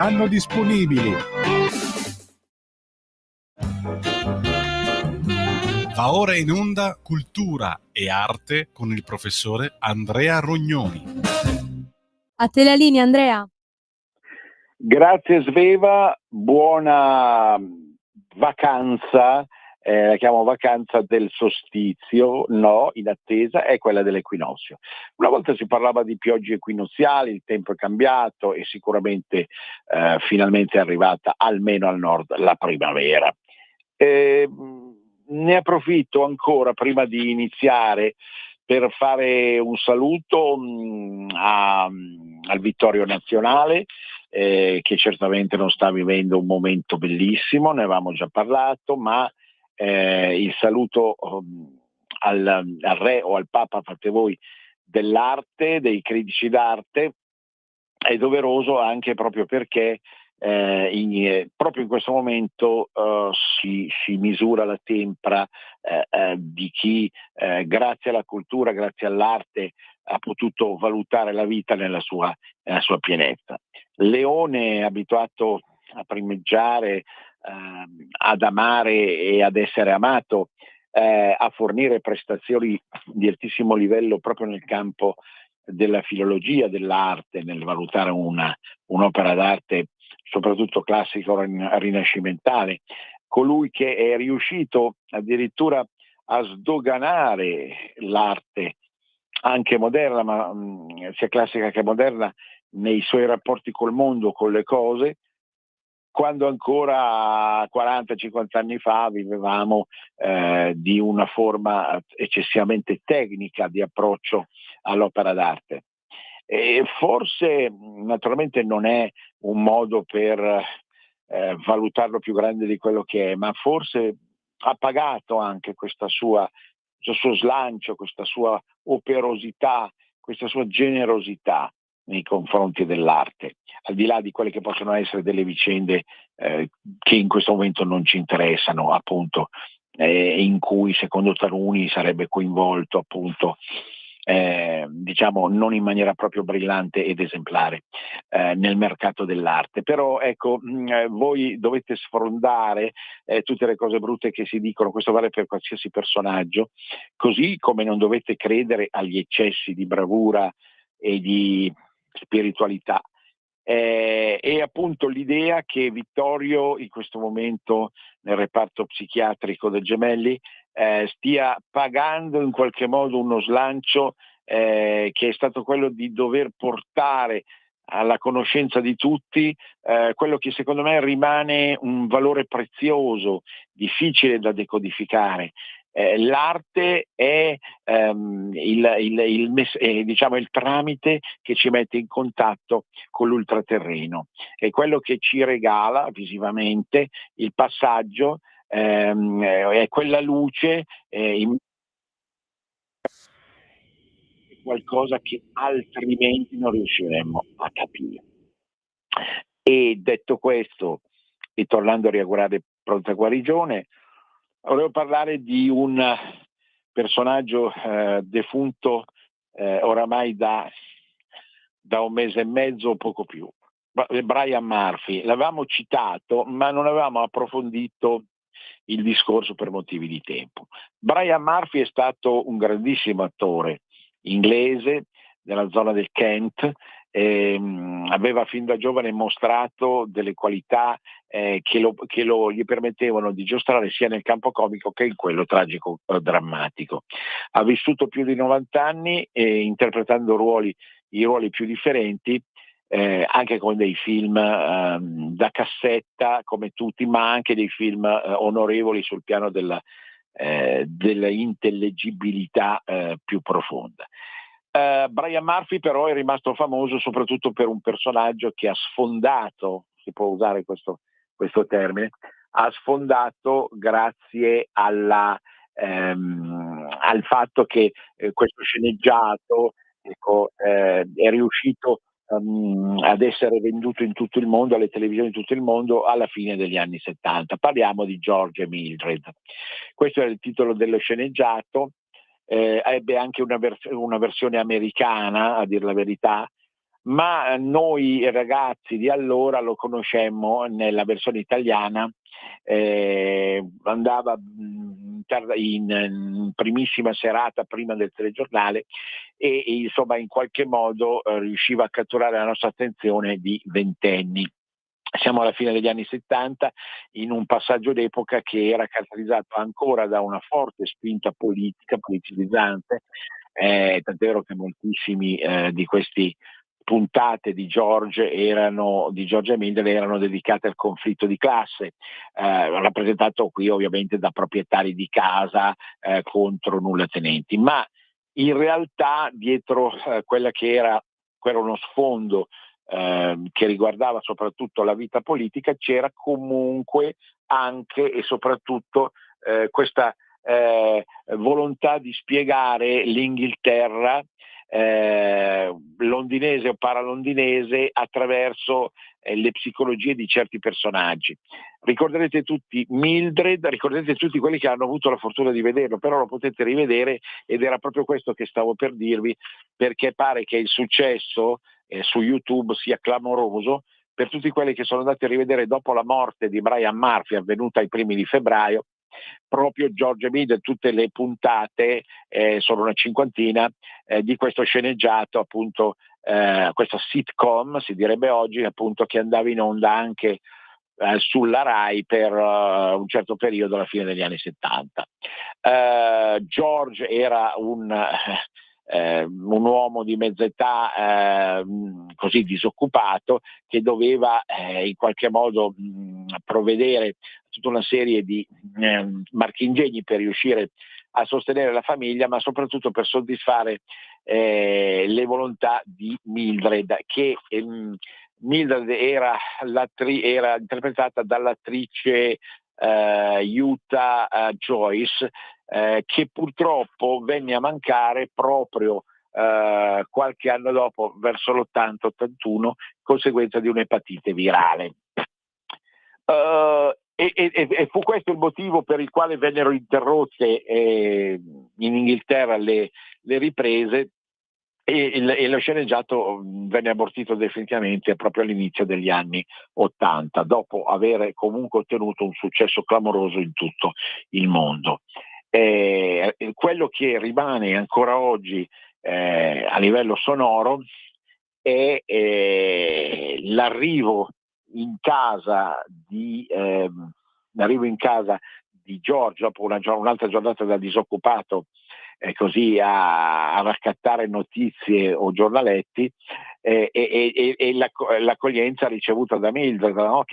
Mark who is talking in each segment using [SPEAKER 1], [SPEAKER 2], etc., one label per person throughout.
[SPEAKER 1] Hanno disponibili. Va ora in onda Cultura e Arte con il professore Andrea Rognoni.
[SPEAKER 2] A te la linea, Andrea.
[SPEAKER 3] Grazie Sveva, buona vacanza, la chiamo vacanza del solstizio, no, in attesa, è quella dell'equinozio. Una volta si parlava di piogge equinoziali, il tempo è cambiato e sicuramente finalmente è arrivata almeno al nord la primavera. Ne approfitto ancora prima di iniziare per fare un saluto al Vittorio Nazionale, che certamente non sta vivendo un momento bellissimo, ne avevamo già parlato, ma il saluto al re o al Papa, fate voi, dell'arte, dei critici d'arte, è doveroso anche proprio perché proprio in questo momento si misura la tempra di chi grazie alla cultura, grazie all'arte ha potuto valutare la vita nella sua pienezza. Leone, abituato a primeggiare, ad amare e ad essere amato, a fornire prestazioni di altissimo livello proprio nel campo della filologia dell'arte, nel valutare un'opera d'arte soprattutto classico rinascimentale, colui che è riuscito addirittura a sdoganare l'arte anche moderna, ma sia classica che moderna, nei suoi rapporti col mondo, con le cose, quando ancora 40-50 anni fa vivevamo di una forma eccessivamente tecnica di approccio all'opera d'arte. E forse naturalmente non è un modo per valutarlo più grande di quello che è, ma forse ha pagato anche questo suo slancio, questa sua operosità, questa sua generosità nei confronti dell'arte, al di là di quelle che possono essere delle vicende che in questo momento non ci interessano, appunto, in cui secondo taluni sarebbe coinvolto appunto diciamo non in maniera proprio brillante ed esemplare nel mercato dell'arte. Però ecco, voi dovete sfrondare tutte le cose brutte che si dicono, questo vale per qualsiasi personaggio, così come non dovete credere agli eccessi di bravura e di spiritualità. E appunto l'idea che Vittorio in questo momento nel reparto psichiatrico del Gemelli stia pagando in qualche modo uno slancio che è stato quello di dover portare alla conoscenza di tutti quello che secondo me rimane un valore prezioso, difficile da decodificare. L'arte è diciamo il tramite che ci mette in contatto con l'ultraterreno, è quello che ci regala visivamente il passaggio, è quella luce qualcosa che altrimenti non riusciremmo a capire. E detto questo, e tornando a riaugurare pronta guarigione, volevo parlare di un personaggio defunto oramai da un mese e mezzo o poco più, Brian Murphy. L'avevamo citato, ma non avevamo approfondito il discorso per motivi di tempo. Brian Murphy è stato un grandissimo attore inglese nella zona del Kent, aveva fin da giovane mostrato delle qualità che gli permettevano di giostrare sia nel campo comico che in quello tragico drammatico. Ha vissuto più di 90 anni interpretando i ruoli più differenti, anche con dei film da cassetta come tutti, ma anche dei film onorevoli sul piano dell'intellegibilità più profonda. Brian Murphy però è rimasto famoso soprattutto per un personaggio che ha sfondato, si può usare questo termine, ha sfondato grazie al fatto che questo sceneggiato è riuscito ad essere venduto in tutto il mondo, alle televisioni di tutto il mondo alla fine degli anni 70. Parliamo di George e Mildred. Questo era il titolo dello sceneggiato. Ebbe anche una versione americana, a dir la verità, ma noi ragazzi di allora lo conoscemmo nella versione italiana, andava in primissima serata prima del telegiornale e insomma in qualche modo riusciva a catturare la nostra attenzione di ventenni. Siamo alla fine degli anni 70, in un passaggio d'epoca che era caratterizzato ancora da una forte spinta politica, politicizzante, tant'è vero che moltissimi di questi puntate di George e Miller erano dedicate al conflitto di classe, rappresentato qui ovviamente da proprietari di casa contro nullatenenti, ma in realtà dietro quello che era uno sfondo che riguardava soprattutto la vita politica, c'era comunque anche e soprattutto questa volontà di spiegare l'Inghilterra londinese o paralondinese attraverso le psicologie di certi personaggi. Ricorderete tutti Mildred, ricorderete tutti quelli che hanno avuto la fortuna di vederlo, però lo potete rivedere ed era proprio questo che stavo per dirvi, perché pare che il successo su YouTube sia clamoroso. Per tutti quelli che sono andati a rivedere dopo la morte di Brian Murphy avvenuta ai primi di febbraio, proprio George Mead, tutte le puntate, sono una cinquantina, di questo sceneggiato, appunto questa sitcom si direbbe oggi, appunto, che andava in onda anche sulla Rai per un certo periodo alla fine degli anni 70. George era un uomo di mezza età, così disoccupato, che doveva in qualche modo provvedere tutta una serie di marchingegni per riuscire a sostenere la famiglia, ma soprattutto per soddisfare le volontà di Mildred, che Mildred era interpretata dall'attrice Utah Joyce, che purtroppo venne a mancare proprio qualche anno dopo, verso l'80-81, conseguenza di un'epatite virale. E fu questo il motivo per il quale vennero interrotte in Inghilterra le riprese e lo sceneggiato venne abortito definitivamente proprio all'inizio degli anni 80, dopo aver comunque ottenuto un successo clamoroso in tutto il mondo. Quello che rimane ancora oggi a livello sonoro è l'arrivo in casa di George dopo un'altra giornata da disoccupato, così a raccattare notizie o giornaletti, e l'accoglienza ricevuta da Mildred, no?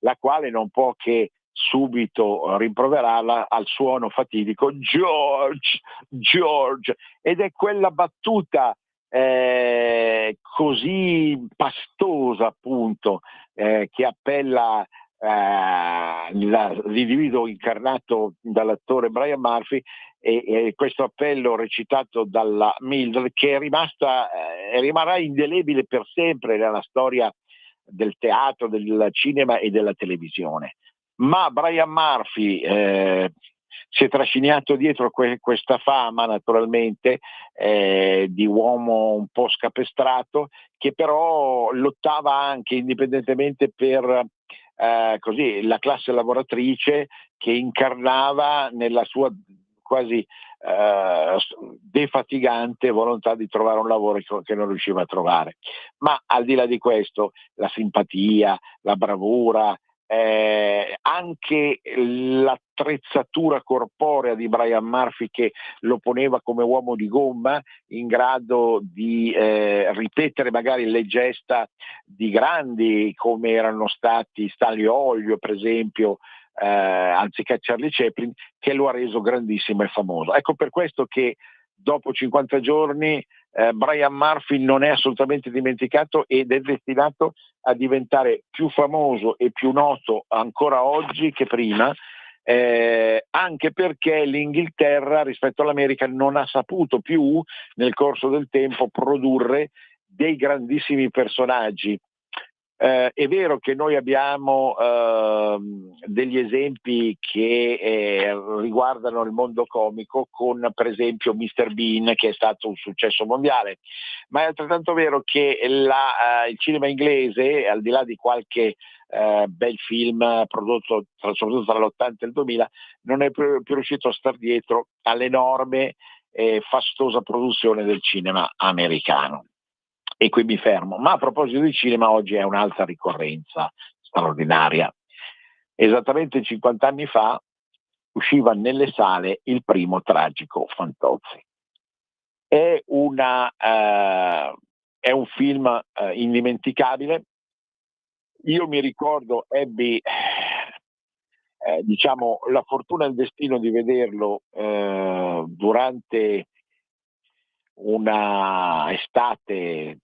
[SPEAKER 3] La quale non può che subito rimproverarla al suono fatidico George, George, ed è quella battuta così pastosa, appunto, che appella l'individuo incarnato dall'attore Brian Murphy, e questo appello recitato dalla Mildred, che è rimarrà indelebile per sempre nella storia del teatro, del cinema e della televisione. Ma Brian Murphy si è trascinato dietro questa fama, naturalmente, di uomo un po' scapestrato, che però lottava anche indipendentemente per così la classe lavoratrice, che incarnava nella sua quasi defatigante volontà di trovare un lavoro che non riusciva a trovare. Ma al di là di questo, la simpatia, la bravura, anche l'attrezzatura corporea di Brian Murphy, che lo poneva come uomo di gomma, in grado di ripetere magari le gesta di grandi come erano stati Stanley Olio, per esempio, anziché Charlie Chaplin, che lo ha reso grandissimo e famoso. Ecco, per questo che dopo 50 giorni Brian Murphy non è assolutamente dimenticato ed è destinato a diventare più famoso e più noto ancora oggi che prima, anche perché l'Inghilterra rispetto all'America non ha saputo più nel corso del tempo produrre dei grandissimi personaggi. È vero che noi abbiamo degli esempi che riguardano il mondo comico, con per esempio Mr. Bean, che è stato un successo mondiale, ma è altrettanto vero che il cinema inglese, al di là di qualche bel film prodotto soprattutto tra l'80 e il 2000, non è più riuscito a star dietro all'enorme e fastosa produzione del cinema americano. E qui mi fermo. Ma a proposito di cinema, oggi è un'altra ricorrenza straordinaria. Esattamente 50 anni fa usciva nelle sale il primo Tragico Fantozzi. È un film indimenticabile. Io mi ricordo, ebbi diciamo la fortuna e il destino di vederlo durante una estate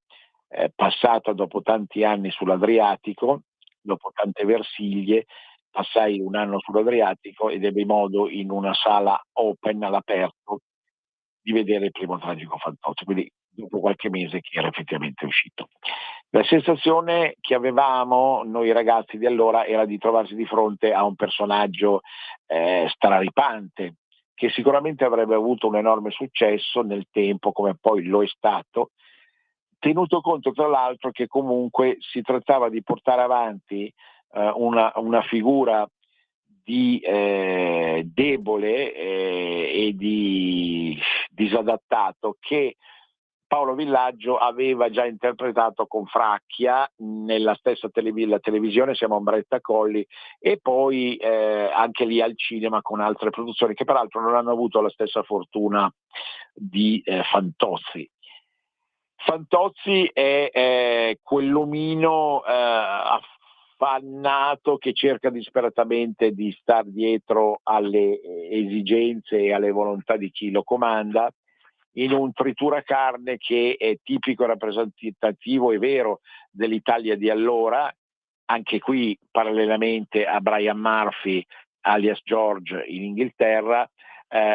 [SPEAKER 3] passata dopo tanti anni sull'Adriatico, dopo tante Versiglie, passai un anno sull'Adriatico ed ebbi modo in una sala open all'aperto di vedere il primo Tragico Fantozzi, quindi dopo qualche mese che era effettivamente uscito. La sensazione che avevamo noi ragazzi di allora era di trovarsi di fronte a un personaggio straripante, che sicuramente avrebbe avuto un enorme successo nel tempo, come poi lo è stato, tenuto conto tra l'altro che comunque si trattava di portare avanti una figura di debole e di disadattato che Paolo Villaggio aveva già interpretato con Fracchia nella stessa la televisione, siamo a Ombretta Colli, e poi anche lì al cinema con altre produzioni che peraltro non hanno avuto la stessa fortuna di Fantozzi. Fantozzi è quell'omino affannato che cerca disperatamente di star dietro alle esigenze e alle volontà di chi lo comanda, in un trituracarne che è tipico e rappresentativo, è vero, dell'Italia di allora, anche qui parallelamente a Brian Murphy alias George in Inghilterra,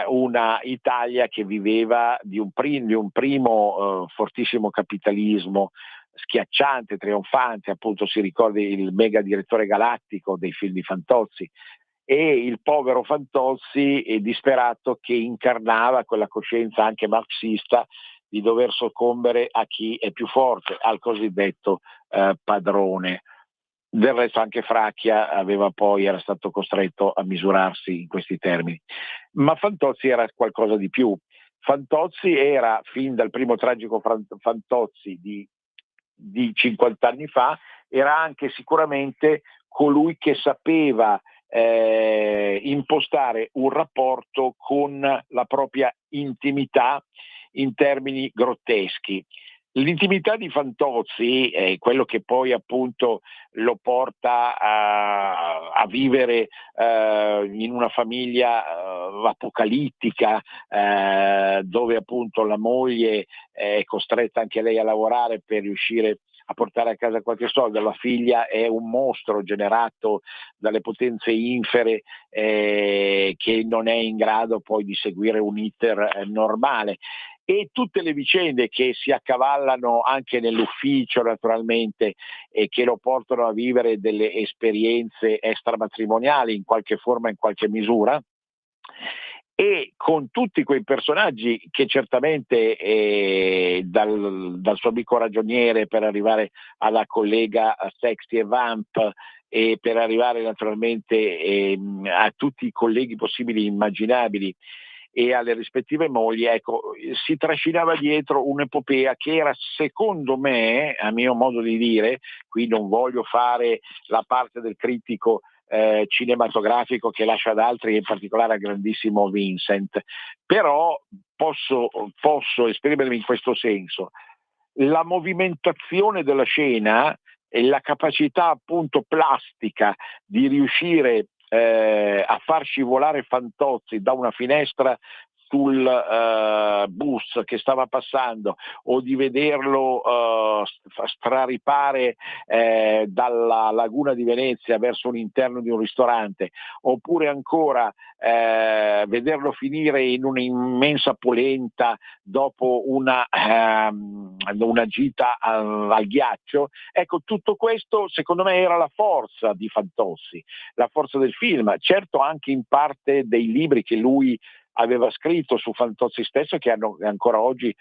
[SPEAKER 3] una Italia che viveva di un primo fortissimo capitalismo schiacciante, trionfante, appunto si ricordi il mega direttore galattico dei film di Fantozzi, e il povero Fantozzi disperato che incarnava quella coscienza anche marxista di dover soccombere a chi è più forte, al cosiddetto padrone. Del resto anche Fracchia era stato costretto a misurarsi in questi termini. Ma Fantozzi era qualcosa di più. Fantozzi era, fin dal primo Tragico Fantozzi di 50 anni fa, era anche sicuramente colui che sapeva impostare un rapporto con la propria intimità in termini grotteschi. L'intimità di Fantozzi è quello che poi appunto lo porta a vivere in una famiglia apocalittica, dove appunto la moglie è costretta anche lei a lavorare per riuscire a portare a casa qualche soldo, la figlia è un mostro generato dalle potenze infere che non è in grado poi di seguire un iter normale. E tutte le vicende che si accavallano anche nell'ufficio naturalmente e che lo portano a vivere delle esperienze extramatrimoniali in qualche forma, in qualche misura, e con tutti quei personaggi che certamente dal suo amico ragioniere per arrivare alla collega Sexty e Vamp e per arrivare naturalmente a tutti i colleghi possibili e immaginabili e alle rispettive mogli, ecco, si trascinava dietro un'epopea che era, secondo me, a mio modo di dire, qui non voglio fare la parte del critico cinematografico che lascia ad altri, in particolare al grandissimo Vincent, però posso esprimermi in questo senso. La movimentazione della scena e la capacità appunto plastica di riuscire a far scivolare Fantozzi da una finestra sul bus che stava passando, o di vederlo straripare dalla laguna di Venezia verso l'interno di un ristorante, oppure ancora vederlo finire in un'immensa polenta dopo una gita al ghiaccio. Ecco, tutto questo secondo me era la forza di Fantozzi, la forza del film, certo anche in parte dei libri che lui aveva scritto su Fantozzi stesso, che ancora oggi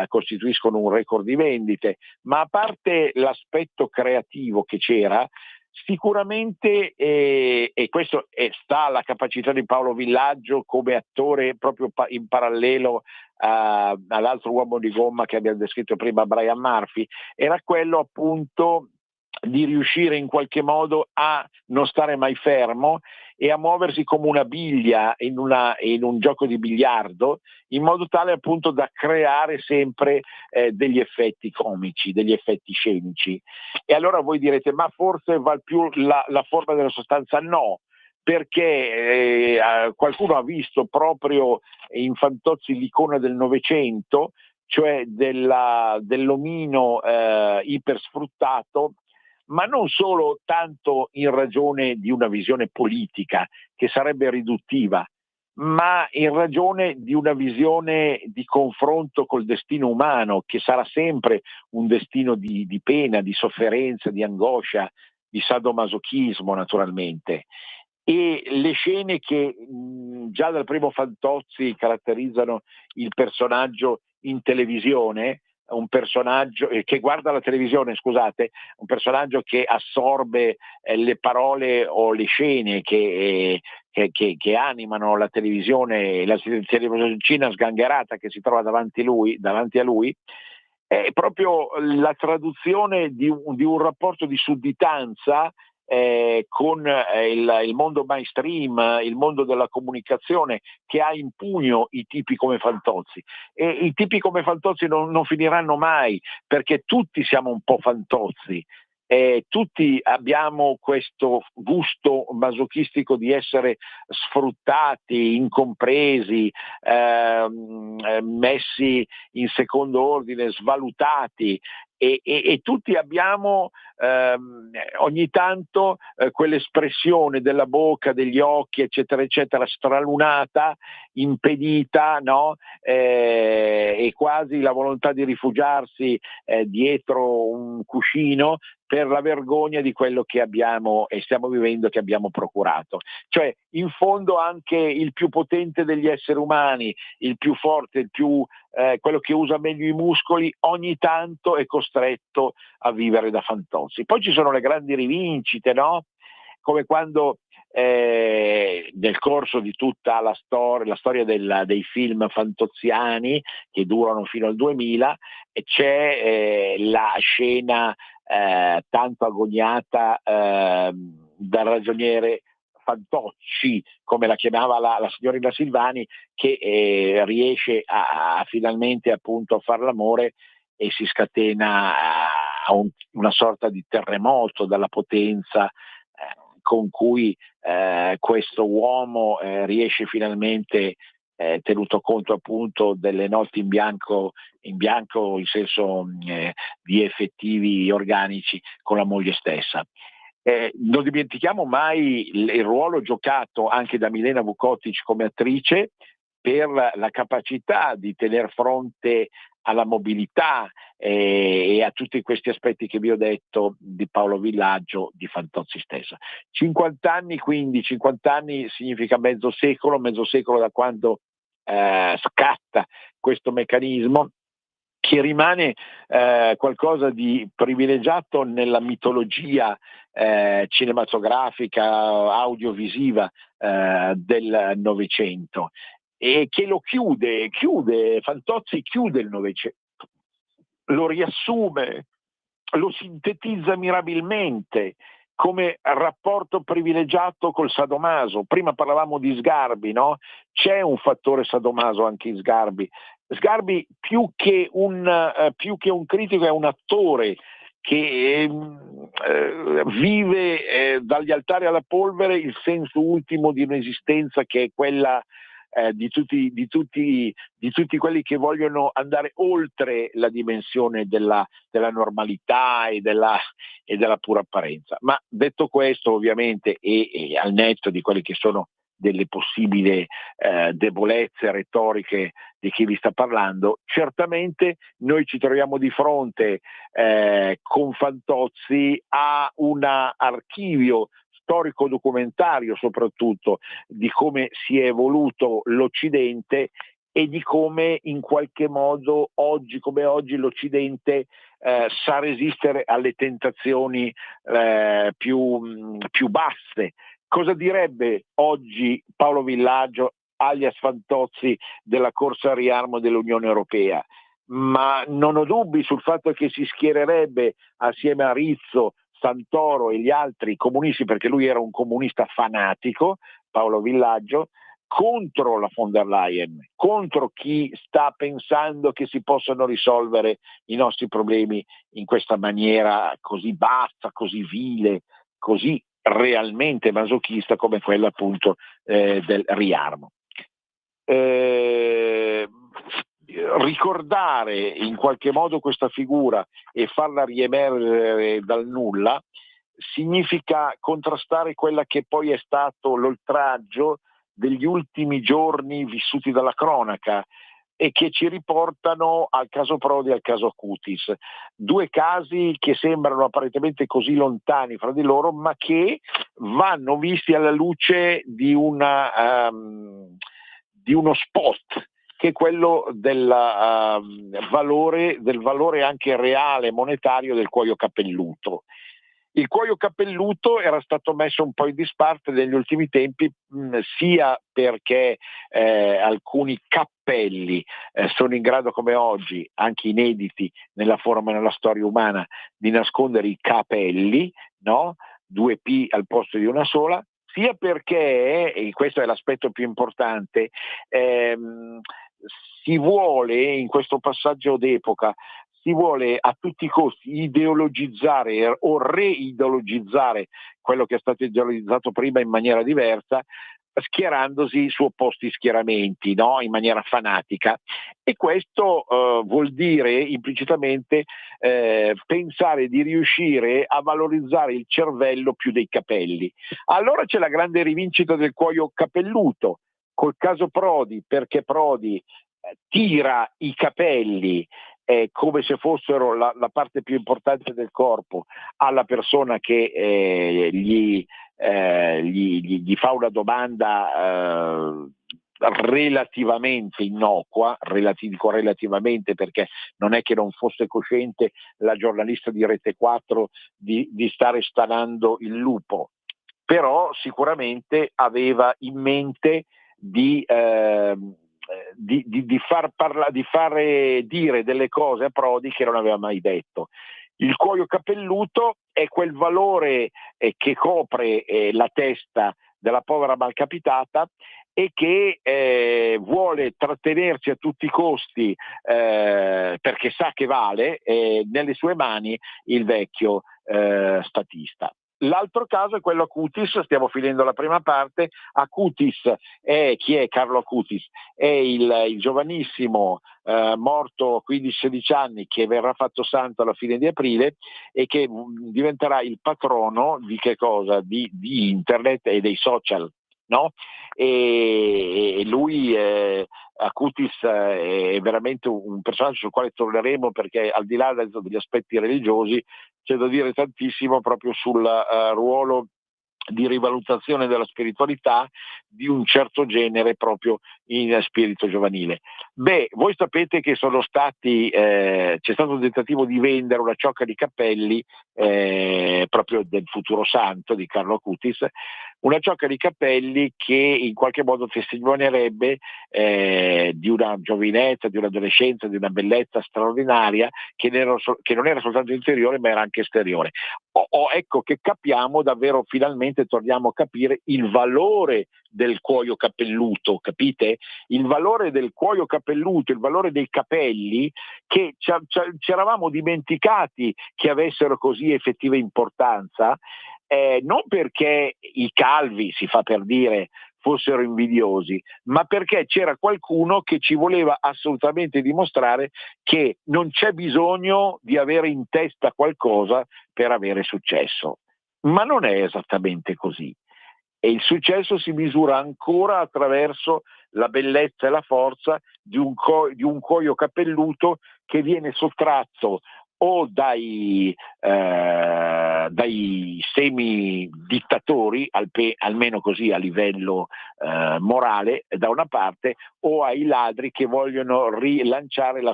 [SPEAKER 3] costituiscono un record di vendite, ma a parte l'aspetto creativo che c'era, sicuramente, e questo sta alla capacità di Paolo Villaggio come attore proprio in parallelo all'altro uomo di gomma che abbiamo descritto prima, Brian Murphy, era quello appunto di riuscire in qualche modo a non stare mai fermo e a muoversi come una biglia in un gioco di biliardo, in modo tale appunto da creare sempre degli effetti comici, degli effetti scenici. E allora voi direte, ma forse val più la forma della sostanza? No, perché qualcuno ha visto proprio in Fantozzi l'icona del Novecento, cioè dell'omino ipersfruttato, ma non solo tanto in ragione di una visione politica che sarebbe riduttiva, ma in ragione di una visione di confronto col destino umano, che sarà sempre un destino di pena, di sofferenza, di angoscia, di sadomasochismo naturalmente. E le scene che già dal primo Fantozzi caratterizzano il personaggio in televisione, un personaggio che guarda la televisione, scusate, un personaggio che assorbe le parole o le scene che animano la televisione, la televisioncina sgangherata che si trova davanti a lui, è proprio la traduzione di un rapporto di sudditanza con il mondo mainstream, il mondo della comunicazione, che ha in pugno i tipi come Fantozzi. E i tipi come Fantozzi non finiranno mai, perché tutti siamo un po' Fantozzi. Tutti abbiamo questo gusto masochistico di essere sfruttati, incompresi, messi in secondo ordine, svalutati, e tutti abbiamo ogni tanto quell'espressione della bocca, degli occhi, eccetera eccetera, stralunata, impedita, no? E quasi la volontà di rifugiarsi dietro un cuscino per la vergogna di quello che abbiamo e stiamo vivendo, che abbiamo procurato. Cioè, in fondo, anche il più potente degli esseri umani, il più forte, quello che usa meglio i muscoli, ogni tanto è costretto a vivere da Fantozzi. Poi ci sono le grandi rivincite, no? Come quando nel corso di tutta la storia dei film fantozziani, che durano fino al 2000, c'è la scena tanto agoniata dal ragioniere Fantocci, come la chiamava la signorina Silvani, che riesce finalmente appunto a far l'amore e si scatena una sorta di terremoto dalla potenza con cui questo uomo riesce finalmente, tenuto conto appunto delle notti in bianco in senso di effettivi organici, con la moglie stessa. Non dimentichiamo mai il ruolo giocato anche da Milena Vukotic come attrice, per la capacità di tener fronte alla mobilità e a tutti questi aspetti che vi ho detto di Paolo Villaggio, di Fantozzi stesso. 50 anni quindi, 50 anni significa mezzo secolo da quando scatta questo meccanismo, che rimane qualcosa di privilegiato nella mitologia cinematografica, audiovisiva del Novecento, e che lo chiude, Fantozzi chiude il Novecento, lo riassume, lo sintetizza mirabilmente come rapporto privilegiato col sadomaso. Prima parlavamo di Sgarbi, no? C'è un fattore sadomaso anche in Sgarbi. Sgarbi più che un critico è un attore che vive dagli altari alla polvere il senso ultimo di un'esistenza che è quella di tutti quelli che vogliono andare oltre la dimensione della normalità e della pura apparenza. Ma detto questo, ovviamente, e al netto di quelle che sono delle possibili debolezze retoriche di chi vi sta parlando, certamente noi ci troviamo di fronte con Fantozzi a un archivio storico-documentario, soprattutto di come si è evoluto l'Occidente e di come in qualche modo oggi come oggi l'Occidente sa resistere alle tentazioni più basse. Cosa direbbe oggi Paolo Villaggio, alias Fantozzi, della corsa al riarmo dell'Unione Europea? Ma non ho dubbi sul fatto che si schiererebbe assieme a Rizzo, Santoro e gli altri comunisti, perché lui era un comunista fanatico, Paolo Villaggio, contro la von der Leyen, contro chi sta pensando che si possano risolvere i nostri problemi in questa maniera così bassa, così vile, così realmente masochista come quella appunto del riarmo. Ricordare in qualche modo questa figura e farla riemergere dal nulla significa contrastare quella che poi è stato l'oltraggio degli ultimi giorni vissuti dalla cronaca e che ci riportano al caso Prodi e al caso Cutis, due casi che sembrano apparentemente così lontani fra di loro, ma che vanno visti alla luce di uno spot, che è quello del valore anche reale monetario del cuoio capelluto. Il cuoio capelluto era stato messo un po' in disparte negli ultimi tempi, sia perché alcuni cappelli sono in grado come oggi, anche inediti nella forma e nella storia umana, di nascondere i capelli, no? 2P al posto di una sola, sia perché, e questo è l'aspetto più importante, si vuole in questo passaggio d'epoca si vuole a tutti i costi ideologizzare o reideologizzare quello che è stato ideologizzato prima in maniera diversa, schierandosi su opposti schieramenti, no? In maniera fanatica. E questo vuol dire implicitamente pensare di riuscire a valorizzare il cervello più dei capelli. Allora c'è la grande rivincita del cuoio capelluto col caso Prodi, perché Prodi tira i capelli come se fossero la parte più importante del corpo alla persona che gli fa una domanda relativamente innocua, dico relativamente perché non è che non fosse cosciente la giornalista di Rete 4 di stare stanando il lupo, però sicuramente aveva in mente di fare dire delle cose a Prodi che non aveva mai detto. Il cuoio capelluto è quel valore che copre la testa della povera malcapitata e che vuole trattenersi a tutti i costi perché sa che vale nelle sue mani il vecchio statista. L'altro caso è quello Acutis, stiamo finendo la prima parte. Acutis chi è Carlo Acutis? È il giovanissimo morto a 15-16 anni che verrà fatto santo alla fine di aprile e che diventerà il patrono di che cosa? Di internet e dei social, no? E lui Acutis è veramente un personaggio sul quale torneremo, perché al di là degli aspetti religiosi c'è da dire tantissimo proprio sul ruolo di rivalutazione della spiritualità di un certo genere proprio in spirito giovanile. Voi sapete che c'è stato un tentativo di vendere una ciocca di cappelli proprio del futuro santo di Carlo Acutis, una ciocca di capelli che in qualche modo testimonierebbe di una giovinezza, di un'adolescenza, di una bellezza straordinaria che non era soltanto interiore ma era anche esteriore. Ecco che capiamo davvero, finalmente torniamo a capire il valore del cuoio capelluto, capite? Il valore del cuoio capelluto, il valore dei capelli che ci eravamo dimenticati che avessero così effettiva importanza. Non perché i calvi, si fa per dire, fossero invidiosi, ma perché c'era qualcuno che ci voleva assolutamente dimostrare che non c'è bisogno di avere in testa qualcosa per avere successo. Ma non è esattamente così. E il successo si misura ancora attraverso la bellezza e la forza di un cuoio capelluto che viene sottratto o dai semi dittatori, almeno così a livello morale da una parte, o ai ladri che vogliono rilanciare no,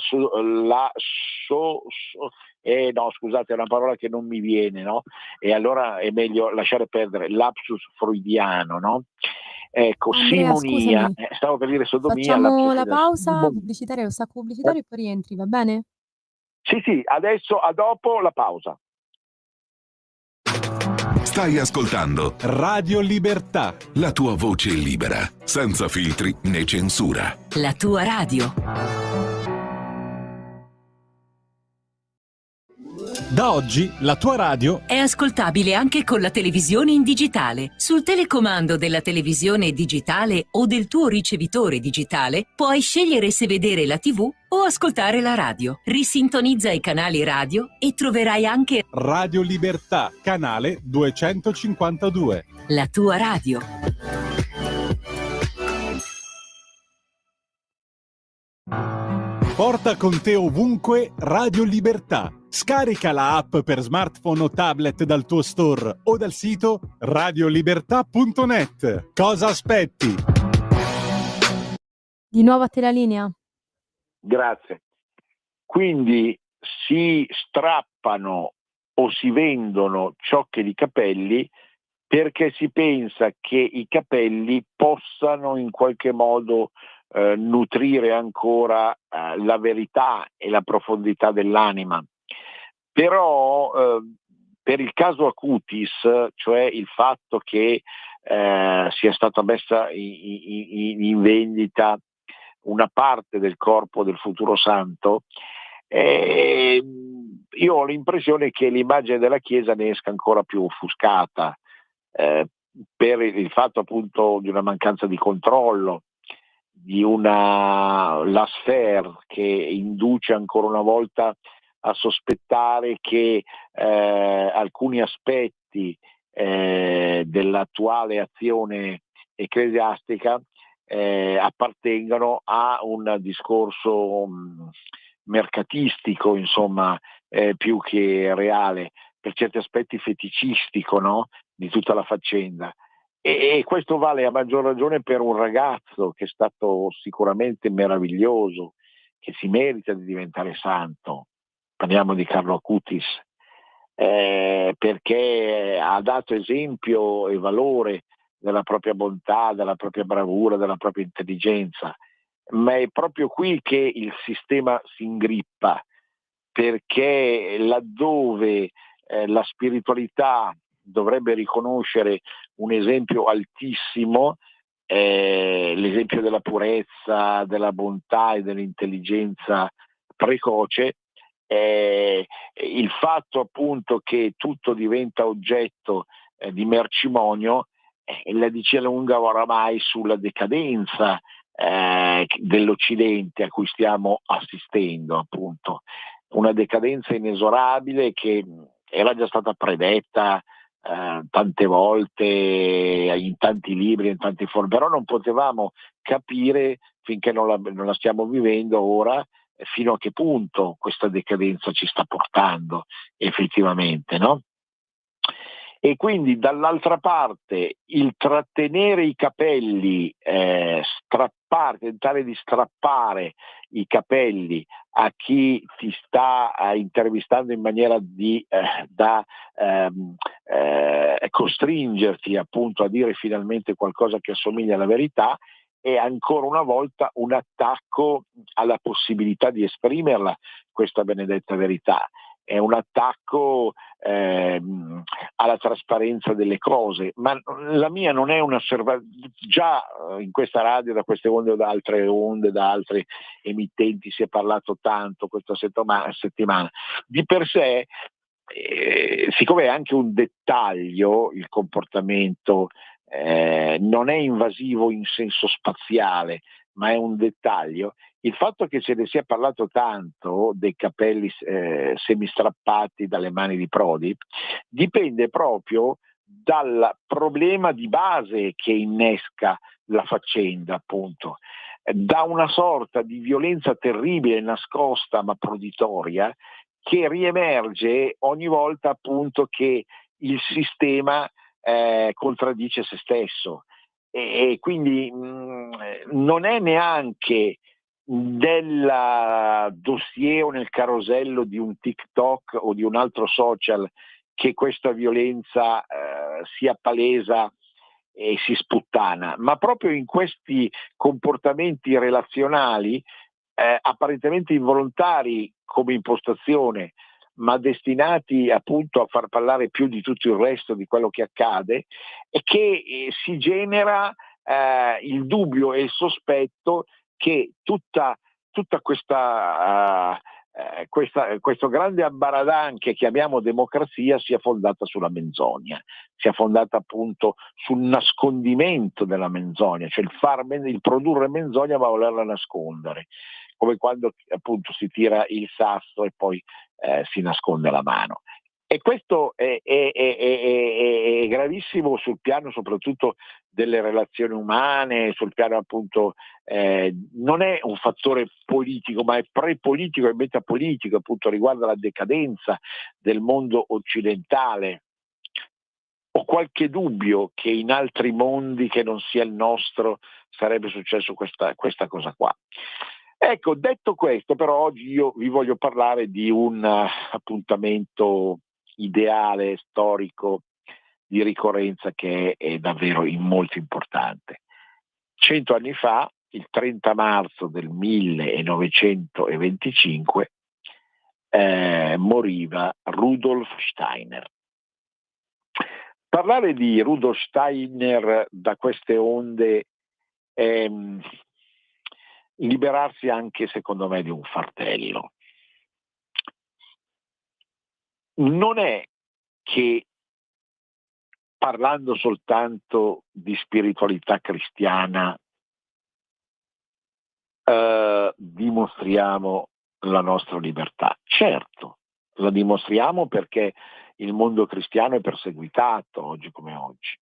[SPEAKER 3] scusate, è una parola che non mi viene, no? E allora è meglio lasciare perdere, lapsus freudiano, no? Ecco,
[SPEAKER 2] Andrea,
[SPEAKER 3] simonia,
[SPEAKER 2] scusami,
[SPEAKER 3] stavo per dire sodomia,
[SPEAKER 2] facciamo
[SPEAKER 3] lapsus
[SPEAKER 2] la
[SPEAKER 3] freudiano.
[SPEAKER 2] pausa pubblicitaria, lo stacco pubblicitario e poi rientri, va bene?
[SPEAKER 3] Sì, adesso a dopo la pausa.
[SPEAKER 4] Stai ascoltando
[SPEAKER 1] Radio Libertà.
[SPEAKER 4] la tua voce libera, senza filtri né censura.
[SPEAKER 5] La tua radio.
[SPEAKER 1] Da oggi la tua radio
[SPEAKER 5] È ascoltabile anche con la televisione in digitale. Sul telecomando della televisione digitale o del tuo ricevitore digitale puoi scegliere se vedere la TV o ascoltare la radio. Risintonizza i canali radio e troverai anche
[SPEAKER 1] Radio Libertà, canale 252.
[SPEAKER 5] la tua radio.
[SPEAKER 1] Porta con te ovunque Radio Libertà. Scarica la app per smartphone o tablet dal tuo store o dal sito radiolibertà.net. Cosa aspetti?
[SPEAKER 2] Di nuovo a te la linea.
[SPEAKER 3] Grazie. Quindi si strappano o si vendono ciocche di capelli perché si pensa che i capelli possano in qualche modo nutrire ancora la verità e la profondità dell'anima. Però per il caso Acutis, cioè il fatto che sia stata messa in vendita una parte del corpo del futuro santo, io ho l'impressione che l'immagine della Chiesa ne esca ancora più offuscata per il fatto appunto di una mancanza di controllo, di una laissez-faire che induce ancora una volta a sospettare che alcuni aspetti dell'attuale azione ecclesiastica appartengano a un discorso mercatistico, insomma, più che reale, per certi aspetti feticistico, no? Di tutta la faccenda. E questo vale a maggior ragione per un ragazzo che è stato sicuramente meraviglioso, che si merita di diventare santo. Parliamo di Carlo Acutis, perché ha dato esempio e valore della propria bontà, della propria bravura, della propria intelligenza. Ma è proprio qui che il sistema si ingrippa, perché laddove la spiritualità dovrebbe riconoscere un esempio altissimo, l'esempio della purezza, della bontà e dell'intelligenza precoce, il fatto appunto che tutto diventa oggetto di mercimonio la dice lunga oramai sulla decadenza dell'Occidente a cui stiamo assistendo, appunto una decadenza inesorabile che era già stata predetta tante volte in tanti libri, in tante forme, però non potevamo capire finché non la stiamo vivendo ora fino a che punto questa decadenza ci sta portando effettivamente, no? E quindi dall'altra parte il trattenere i capelli, tentare di strappare i capelli a chi ti sta intervistando in maniera da costringerti appunto a dire finalmente qualcosa che assomiglia alla verità, è ancora una volta un attacco alla possibilità di esprimerla, questa benedetta verità. È un attacco alla trasparenza delle cose, ma la mia non è un'osservazione. Già in questa radio, da queste onde o da altre onde, da altre emittenti si è parlato tanto questa settimana. Di per sé, siccome è anche un dettaglio il comportamento non è invasivo in senso spaziale, ma è un dettaglio. Il fatto che se ne sia parlato tanto dei capelli semistrappati dalle mani di Prodi dipende proprio dal problema di base che innesca la faccenda, appunto, da una sorta di violenza terribile, nascosta ma proditoria, che riemerge ogni volta, appunto, che il sistema contraddice se stesso, e quindi non è neanche nel dossier o nel carosello di un TikTok o di un altro social che questa violenza si appalesa e si sputtana, ma proprio in questi comportamenti relazionali apparentemente involontari come impostazione, ma destinati appunto a far parlare più di tutto il resto di quello che accade, e che si genera il dubbio e il sospetto che tutta questo grande ambaradan che chiamiamo democrazia sia fondata sulla menzogna, sia fondata appunto sul nascondimento della menzogna, cioè il produrre menzogna ma volerla nascondere, come quando appunto si tira il sasso e poi si nasconde la mano. E questo è gravissimo sul piano soprattutto delle relazioni umane, sul piano appunto non è un fattore politico, ma è prepolitico e metapolitico, appunto riguarda la decadenza del mondo occidentale. Ho qualche dubbio che in altri mondi che non sia il nostro sarebbe successo questa cosa qua. Ecco, detto questo, però oggi io vi voglio parlare di un appuntamento ideale, storico, di ricorrenza, che è davvero molto importante. 100 anni fa, il 30 marzo del 1925, moriva Rudolf Steiner. Parlare di Rudolf Steiner da queste onde è liberarsi anche, secondo me, di un fardello. Non è che parlando soltanto di spiritualità cristiana dimostriamo la nostra libertà. Certo, la dimostriamo perché il mondo cristiano è perseguitato oggi come oggi.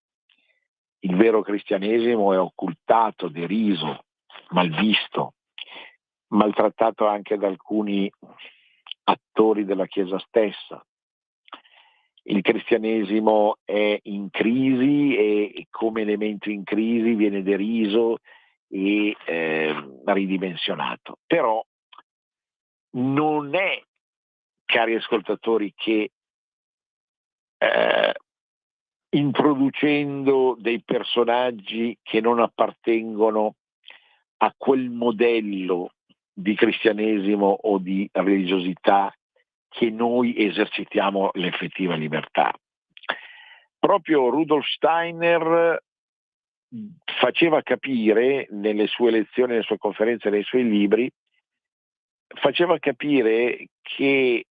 [SPEAKER 3] Il vero cristianesimo è occultato, deriso, malvisto, maltrattato anche da alcuni attori della Chiesa stessa. Il cristianesimo è in crisi e come elemento in crisi viene deriso e ridimensionato. Però non è, cari ascoltatori, che introducendo dei personaggi che non appartengono a quel modello di cristianesimo o di religiosità che noi esercitiamo l'effettiva libertà. Proprio Rudolf Steiner faceva capire nelle sue lezioni, nelle sue conferenze, nei suoi libri, faceva capire che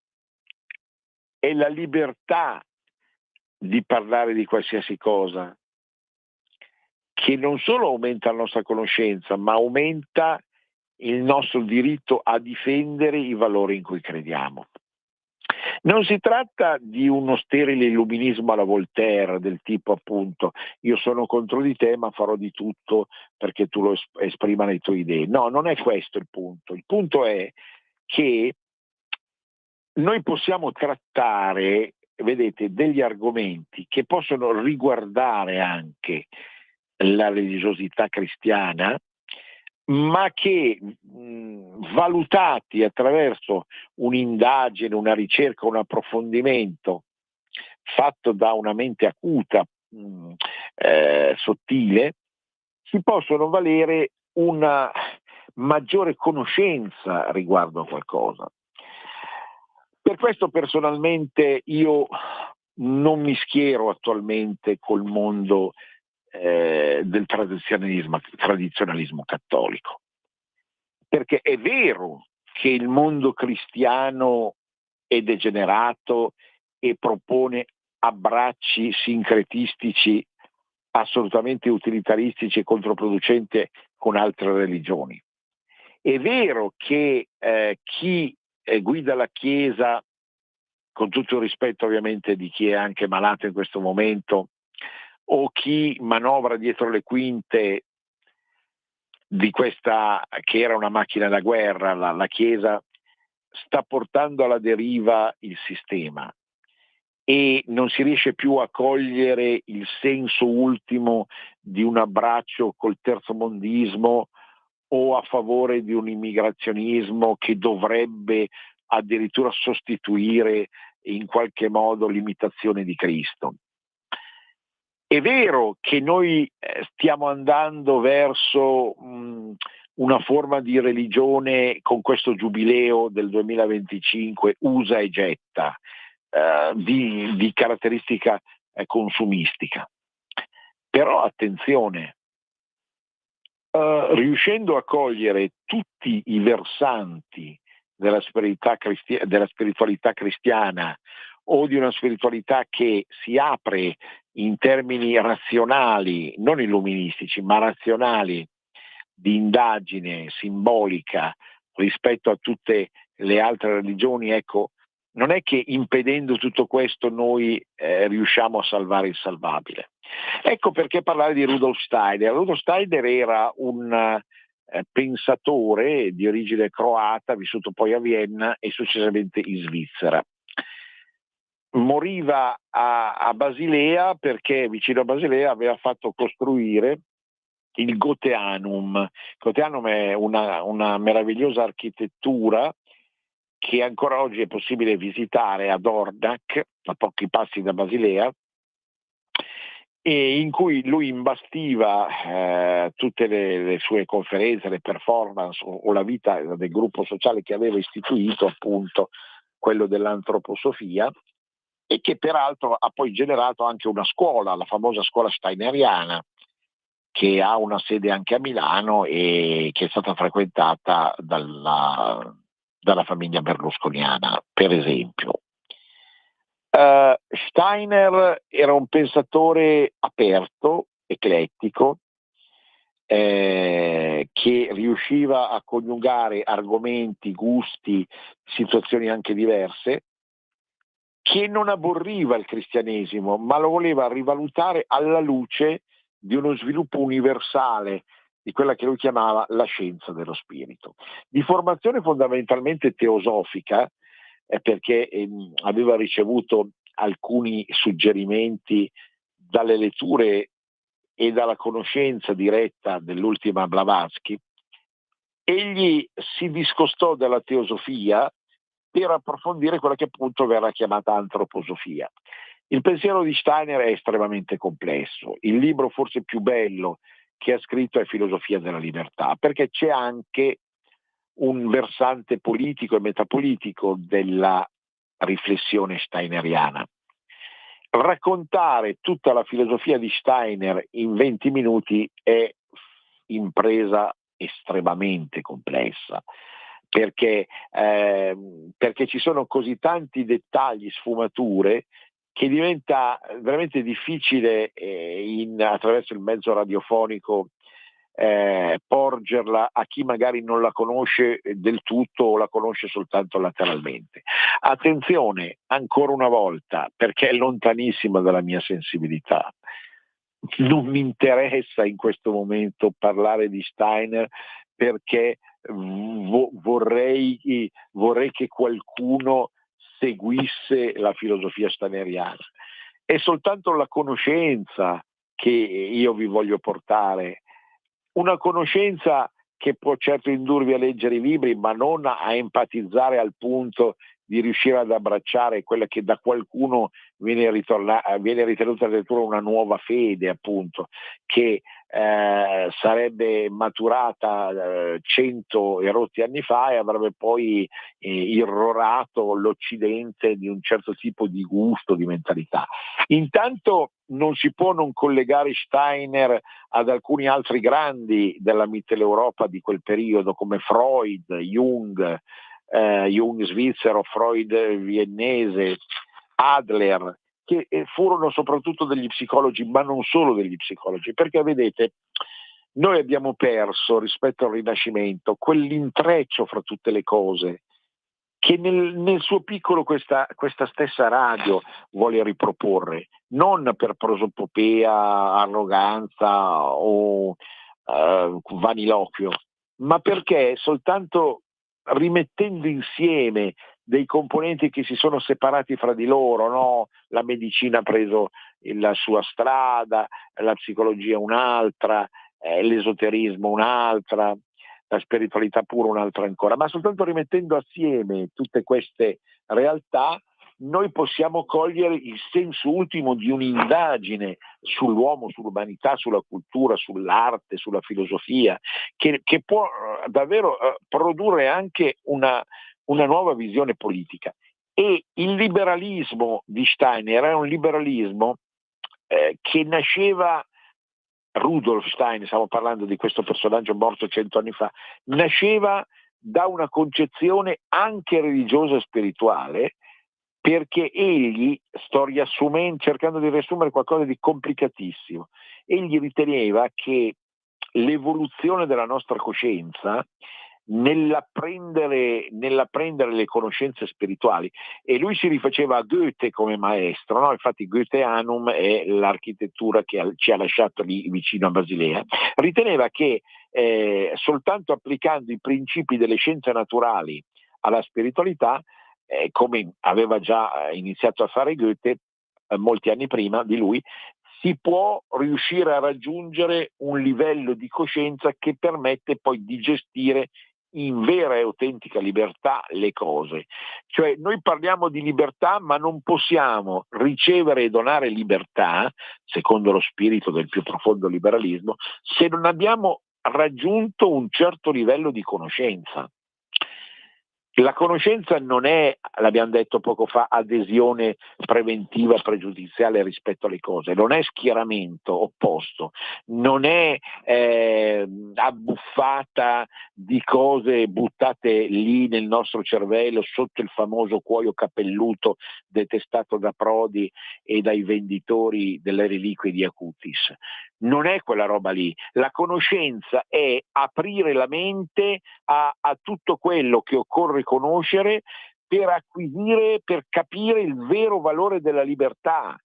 [SPEAKER 3] è la libertà di parlare di qualsiasi cosa che non solo aumenta la nostra conoscenza, ma aumenta il nostro diritto a difendere i valori in cui crediamo. Non si tratta di uno sterile illuminismo alla Voltaire, del tipo appunto io sono contro di te ma farò di tutto perché tu lo esprima le tue idee. No, non è questo il punto. Il punto è che noi possiamo trattare, vedete, degli argomenti che possono riguardare anche la religiosità cristiana, ma che valutati attraverso un'indagine, una ricerca, un approfondimento fatto da una mente acuta, sottile, si possono valere una maggiore conoscenza riguardo a qualcosa. Per questo personalmente io non mi schiero attualmente col mondo del tradizionalismo cattolico, perché è vero che il mondo cristiano è degenerato e propone abbracci sincretistici assolutamente utilitaristici e controproducenti con altre religioni. È vero che chi guida la Chiesa, con tutto il rispetto ovviamente di chi è anche malato in questo momento, o chi manovra dietro le quinte di questa che era una macchina da guerra, la Chiesa, sta portando alla deriva il sistema e non si riesce più a cogliere il senso ultimo di un abbraccio col terzomondismo o a favore di un immigrazionismo che dovrebbe addirittura sostituire in qualche modo l'imitazione di Cristo. È vero che noi stiamo andando verso una forma di religione con questo giubileo del 2025 usa e getta, di caratteristica consumistica. Però attenzione, riuscendo a cogliere tutti i versanti della spiritualità cristiana o di una spiritualità che si apre in termini razionali, non illuministici, ma razionali, di indagine simbolica rispetto a tutte le altre religioni, ecco, non è che impedendo tutto questo noi riusciamo a salvare il salvabile. Ecco perché parlare di Rudolf Steiner. Rudolf Steiner era un pensatore di origine croata, vissuto poi a Vienna e successivamente in Svizzera. Moriva a Basilea perché vicino a Basilea aveva fatto costruire il Gotheanum. Il Gotheanum è una meravigliosa architettura che ancora oggi è possibile visitare ad Ordach, a pochi passi da Basilea, e in cui lui imbastiva tutte le sue conferenze, le performance o la vita del gruppo sociale che aveva istituito, appunto quello dell'antroposofia, e che peraltro ha poi generato anche una scuola, la famosa scuola steineriana, che ha una sede anche a Milano e che è stata frequentata dalla famiglia berlusconiana, per esempio. Steiner era un pensatore aperto, eclettico, che riusciva a coniugare argomenti, gusti, situazioni anche diverse, che non aborriva il cristianesimo, ma lo voleva rivalutare alla luce di uno sviluppo universale di quella che lui chiamava la scienza dello spirito. Di formazione fondamentalmente teosofica, perché aveva ricevuto alcuni suggerimenti dalle letture e dalla conoscenza diretta dell'ultima Blavatsky, egli si discostò dalla teosofia per approfondire quella che appunto verrà chiamata antroposofia. Il pensiero di Steiner è estremamente complesso. Il libro forse più bello che ha scritto è Filosofia della libertà, perché c'è anche un versante politico e metapolitico della riflessione steineriana. Raccontare tutta la filosofia di Steiner in 20 minuti è impresa estremamente complessa, perché ci sono così tanti dettagli, sfumature, che diventa veramente difficile attraverso il mezzo radiofonico porgerla a chi magari non la conosce del tutto o la conosce soltanto lateralmente. Attenzione, ancora una volta, perché è lontanissima dalla mia sensibilità. Non mi interessa in questo momento parlare di Steiner, perché vorrei che qualcuno seguisse la filosofia steineriana. È soltanto la conoscenza che io vi voglio portare, una conoscenza che può certo indurvi a leggere i libri, ma non a empatizzare al punto di riuscire ad abbracciare quella che da qualcuno viene ritenuta addirittura una nuova fede, appunto, che sarebbe maturata 100 e rotti anni fa e avrebbe poi irrorato l'Occidente di un certo tipo di gusto, di mentalità. Intanto non si può non collegare Steiner ad alcuni altri grandi della Mitteleuropa di quel periodo, come Freud, Jung svizzero, Freud viennese, Adler, che furono soprattutto degli psicologi, ma non solo degli psicologi, perché vedete, noi abbiamo perso rispetto al Rinascimento quell'intreccio fra tutte le cose che nel suo piccolo questa stessa radio vuole riproporre, non per prosopopea, arroganza o vaniloquio, ma perché soltanto rimettendo insieme dei componenti che si sono separati fra di loro, no? La medicina ha preso la sua strada, la psicologia un'altra, l'esoterismo un'altra, la spiritualità pure un'altra ancora, ma soltanto rimettendo assieme tutte queste realtà noi possiamo cogliere il senso ultimo di un'indagine sull'uomo, sull'umanità, sulla cultura, sull'arte, sulla filosofia, che può davvero produrre anche una nuova visione politica. E il liberalismo di Steiner era un liberalismo che nasceva, Rudolf Steiner, stiamo parlando di questo personaggio morto 100 anni fa, nasceva da una concezione anche religiosa e spirituale, perché egli, sto cercando di riassumere qualcosa di complicatissimo, egli riteneva che l'evoluzione della nostra coscienza nell'apprendere le conoscenze spirituali, e lui si rifaceva a Goethe come maestro, no? Infatti Goetheanum è l'architettura che ci ha lasciato lì vicino a Basilea, riteneva che soltanto applicando i principi delle scienze naturali alla spiritualità, come aveva già iniziato a fare Goethe molti anni prima di lui, si può riuscire a raggiungere un livello di coscienza che permette poi di gestire in vera e autentica libertà le cose. Cioè noi parliamo di libertà, ma non possiamo ricevere e donare libertà, secondo lo spirito del più profondo liberalismo, se non abbiamo raggiunto un certo livello di conoscenza. La conoscenza non è, l'abbiamo detto poco fa, adesione preventiva pregiudiziale rispetto alle cose, non è schieramento opposto, non è abbuffata di cose buttate lì nel nostro cervello sotto il famoso cuoio capelluto detestato da Prodi e dai venditori delle reliquie di Acutis. Non è quella roba lì. La conoscenza è aprire la mente a tutto quello che occorre conoscere per acquisire, per capire il vero valore della libertà.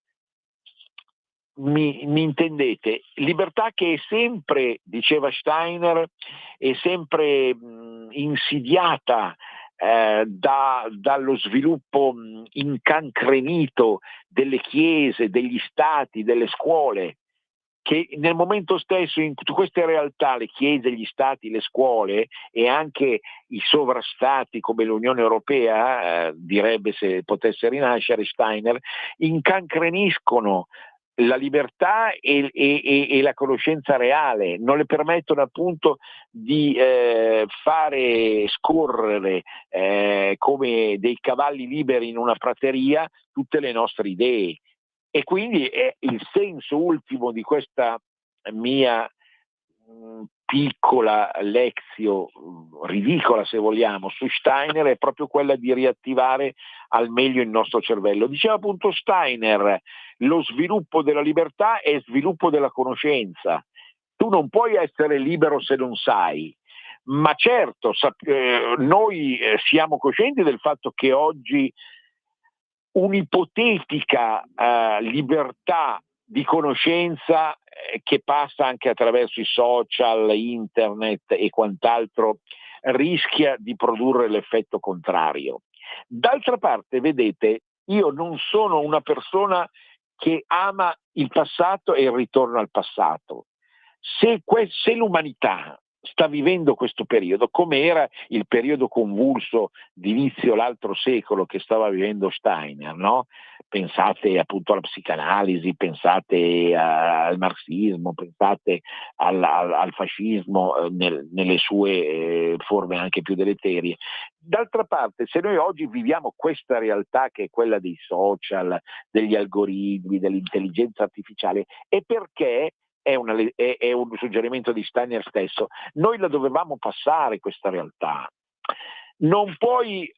[SPEAKER 3] Mi intendete? Libertà che è sempre, diceva Steiner, è sempre insidiata dallo sviluppo incancrenito delle chiese, degli stati, delle scuole, che nel momento stesso in queste realtà, le chiese, gli stati, le scuole e anche i sovrastati come l'Unione Europea, direbbe se potesse rinascere Steiner, incancreniscono la libertà e la conoscenza reale, non le permettono appunto di fare scorrere come dei cavalli liberi in una prateria tutte le nostre idee. E quindi è il senso ultimo di questa mia piccola lezio, ridicola se vogliamo, su Steiner, è proprio quella di riattivare al meglio il nostro cervello. Diceva appunto Steiner, lo sviluppo della libertà è sviluppo della conoscenza. Tu non puoi essere libero se non sai. Ma certo, noi siamo coscienti del fatto che oggi un'ipotetica libertà di conoscenza che passa anche attraverso i social, internet e quant'altro, rischia di produrre l'effetto contrario. D'altra parte, vedete, io non sono una persona che ama il passato e il ritorno al passato. Se l'umanità sta vivendo questo periodo, come era il periodo convulso di inizio l'altro secolo che stava vivendo Steiner, no? Pensate appunto alla psicanalisi, pensate al marxismo, pensate al fascismo nelle sue forme anche più deleterie. D'altra parte, se noi oggi viviamo questa realtà che è quella dei social, degli algoritmi, dell'intelligenza artificiale, è perché è un suggerimento di Steiner stesso, noi la dovevamo passare questa realtà. non puoi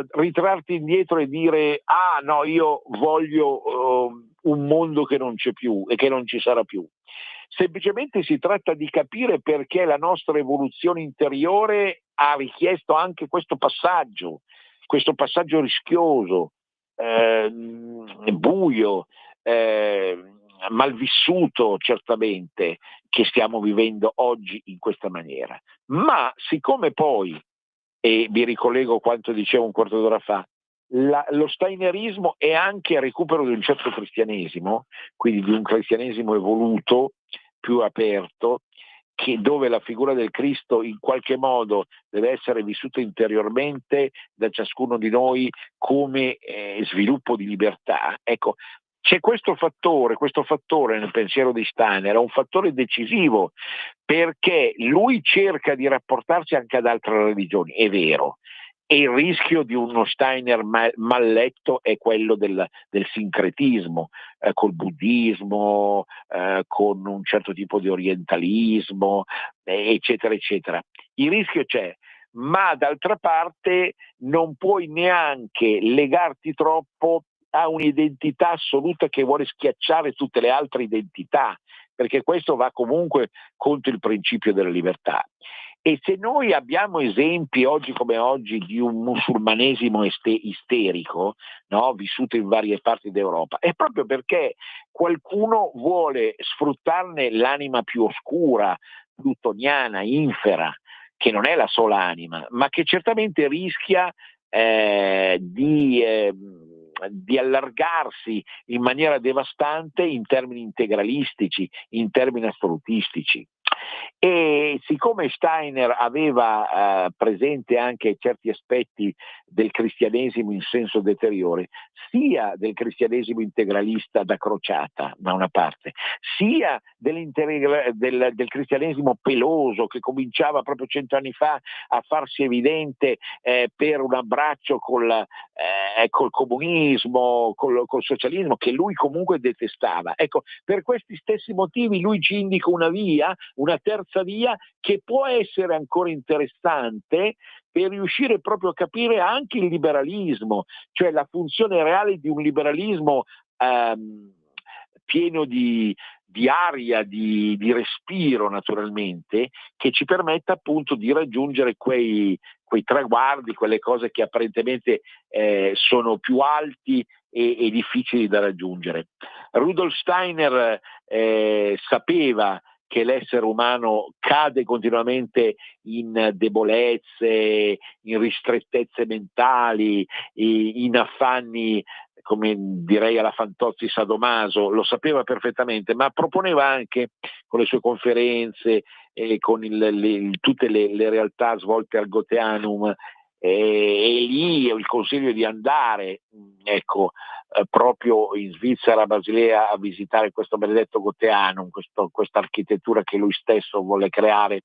[SPEAKER 3] ritrarti indietro e dire no, io voglio un mondo che non c'è più e che non ci sarà più. Semplicemente si tratta di capire perché la nostra evoluzione interiore ha richiesto anche questo passaggio rischioso, buio, malvissuto certamente, che stiamo vivendo oggi in questa maniera. Ma siccome poi, e mi ricollego a quanto dicevo un quarto d'ora fa, lo steinerismo è anche il recupero di un certo cristianesimo, quindi di un cristianesimo evoluto, più aperto, dove la figura del Cristo in qualche modo deve essere vissuta interiormente da ciascuno di noi come sviluppo di libertà. Ecco, c'è questo fattore nel pensiero di Steiner, è un fattore decisivo, perché lui cerca di rapportarsi anche ad altre religioni, è vero, e il rischio di uno Steiner mal letto è quello del sincretismo, col buddismo, con un certo tipo di orientalismo, eccetera, eccetera. Il rischio c'è, ma d'altra parte non puoi neanche legarti troppo a un'identità assoluta che vuole schiacciare tutte le altre identità, perché questo va comunque contro il principio della libertà. E se noi abbiamo esempi oggi come oggi di un musulmanesimo isterico, no, vissuto in varie parti d'Europa, è proprio perché qualcuno vuole sfruttarne l'anima più oscura, plutoniana, infera, che non è la sola anima, ma che certamente rischia di allargarsi in maniera devastante in termini integralistici, in termini assolutistici. E siccome Steiner aveva presente anche certi aspetti del cristianesimo in senso deteriore, sia del cristianesimo integralista da crociata da una parte, sia del cristianesimo peloso che cominciava proprio 100 anni fa a farsi evidente per un abbraccio col comunismo, col socialismo, che lui comunque detestava. Ecco, per questi stessi motivi lui ci indica una terza via che può essere ancora interessante per riuscire proprio a capire anche il liberalismo, cioè la funzione reale di un liberalismo pieno di aria, di respiro naturalmente, che ci permetta appunto di raggiungere quei traguardi, quelle cose che apparentemente sono più alti e difficili da raggiungere. Rudolf Steiner sapeva che l'essere umano cade continuamente in debolezze, in ristrettezze mentali, in affanni, come direi alla Fantozzi Sadomaso, lo sapeva perfettamente, ma proponeva anche con le sue conferenze e con tutte le realtà svolte al Goetheanum, e lì il consiglio di andare, ecco, proprio in Svizzera, a Basilea, a visitare questo benedetto Goetheanum, questa architettura che lui stesso vuole creare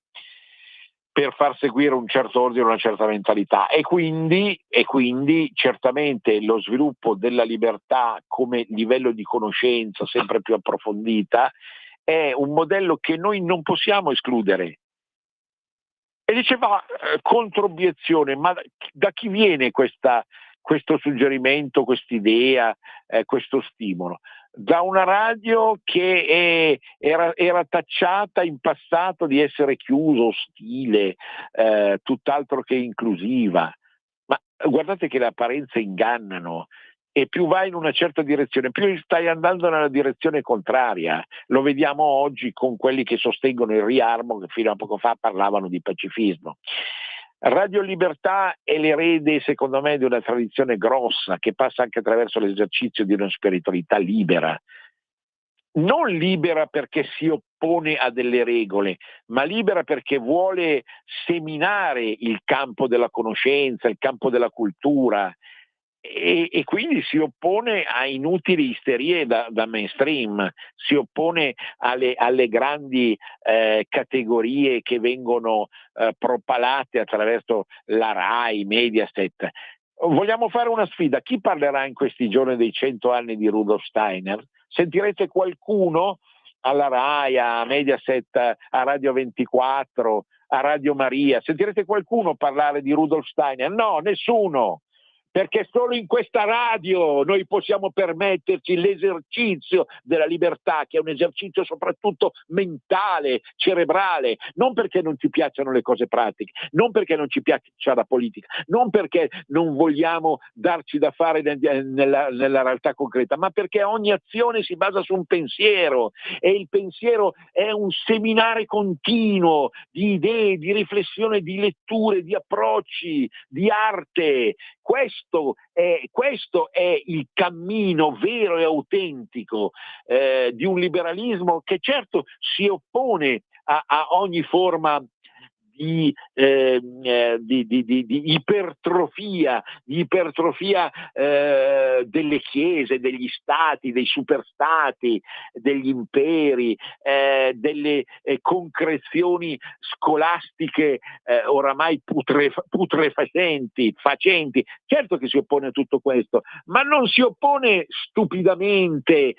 [SPEAKER 3] per far seguire un certo ordine, una certa mentalità, e quindi certamente lo sviluppo della libertà come livello di conoscenza sempre più approfondita è un modello che noi non possiamo escludere. E diceva controbiezione, ma da chi viene questo suggerimento, quest'idea, questo stimolo? Da una radio che era tacciata in passato di essere chiusa, ostile, tutt'altro che inclusiva. Ma guardate che le apparenze ingannano, e più vai in una certa direzione, più stai andando nella direzione contraria. Lo vediamo oggi con quelli che sostengono il riarmo, che fino a poco fa parlavano di pacifismo. Radio Libertà è l'erede, secondo me, di una tradizione grossa che passa anche attraverso l'esercizio di una spiritualità libera. Non libera perché si oppone a delle regole, ma libera perché vuole seminare il campo della conoscenza, il campo della cultura, e quindi si oppone a inutili isterie da mainstream, si oppone alle grandi categorie che vengono propalate attraverso la RAI, Mediaset. Vogliamo fare una sfida: chi parlerà in questi giorni dei 100 anni di Rudolf Steiner? Sentirete qualcuno alla RAI, a Mediaset, a Radio 24, a Radio Maria? Sentirete qualcuno parlare di Rudolf Steiner? No, nessuno. Perché solo in questa radio noi possiamo permetterci l'esercizio della libertà, che è un esercizio soprattutto mentale, cerebrale, non perché non ci piacciono le cose pratiche, non perché non ci piaccia la politica, non perché non vogliamo darci da fare nella realtà concreta, ma perché ogni azione si basa su un pensiero, e il pensiero è un seminare continuo di idee, di riflessione, di letture, di approcci, di arte. Questo è il cammino vero e autentico di un liberalismo che certo si oppone a ogni forma di ipertrofia delle chiese, degli stati, dei superstati, degli imperi, delle concrezioni scolastiche oramai putrefacenti. Certo che si oppone a tutto questo, ma non si oppone stupidamente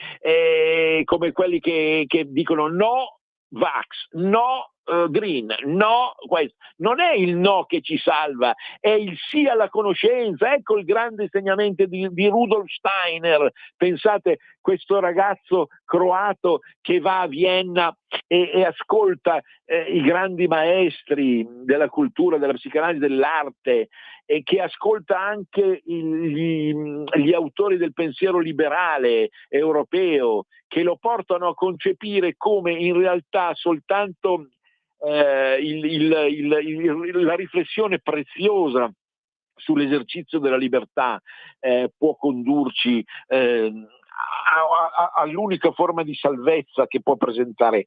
[SPEAKER 3] come quelli che dicono no Vax, no Green, no questo. Non è il no che ci salva, è il sì alla conoscenza. Ecco il grande insegnamento di Rudolf Steiner. Pensate, questo ragazzo croato che va a Vienna e ascolta i grandi maestri della cultura, della psicanalisi, dell'arte, e che ascolta anche gli autori del pensiero liberale europeo, che lo portano a concepire come in realtà soltanto la riflessione preziosa sull'esercizio della libertà può condurci all'unica forma di salvezza che può presentare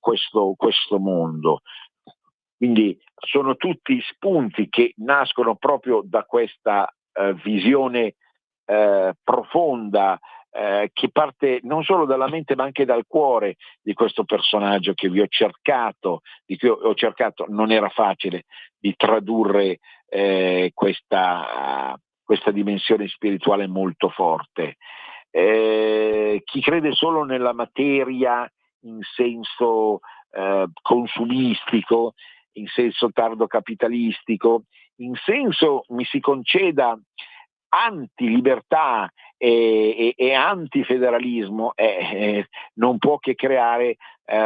[SPEAKER 3] questo mondo. Quindi sono tutti spunti che nascono proprio da questa visione profonda, che parte non solo dalla mente ma anche dal cuore di questo personaggio che vi ho cercato, non era facile di tradurre questa dimensione spirituale molto forte. Chi crede solo nella materia in senso consumistico, in senso tardocapitalistico, in senso, mi si conceda, anti-libertà e anti-federalismo, non può che creare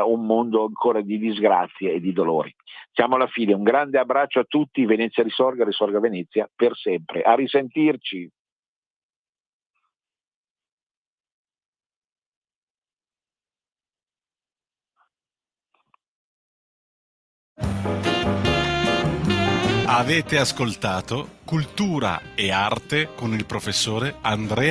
[SPEAKER 3] un mondo ancora di disgrazie e di dolori. Siamo alla fine, un grande abbraccio a tutti, Venezia risorga Venezia per sempre. A risentirci.
[SPEAKER 1] Avete ascoltato Cultura e Arte con il professore Andrea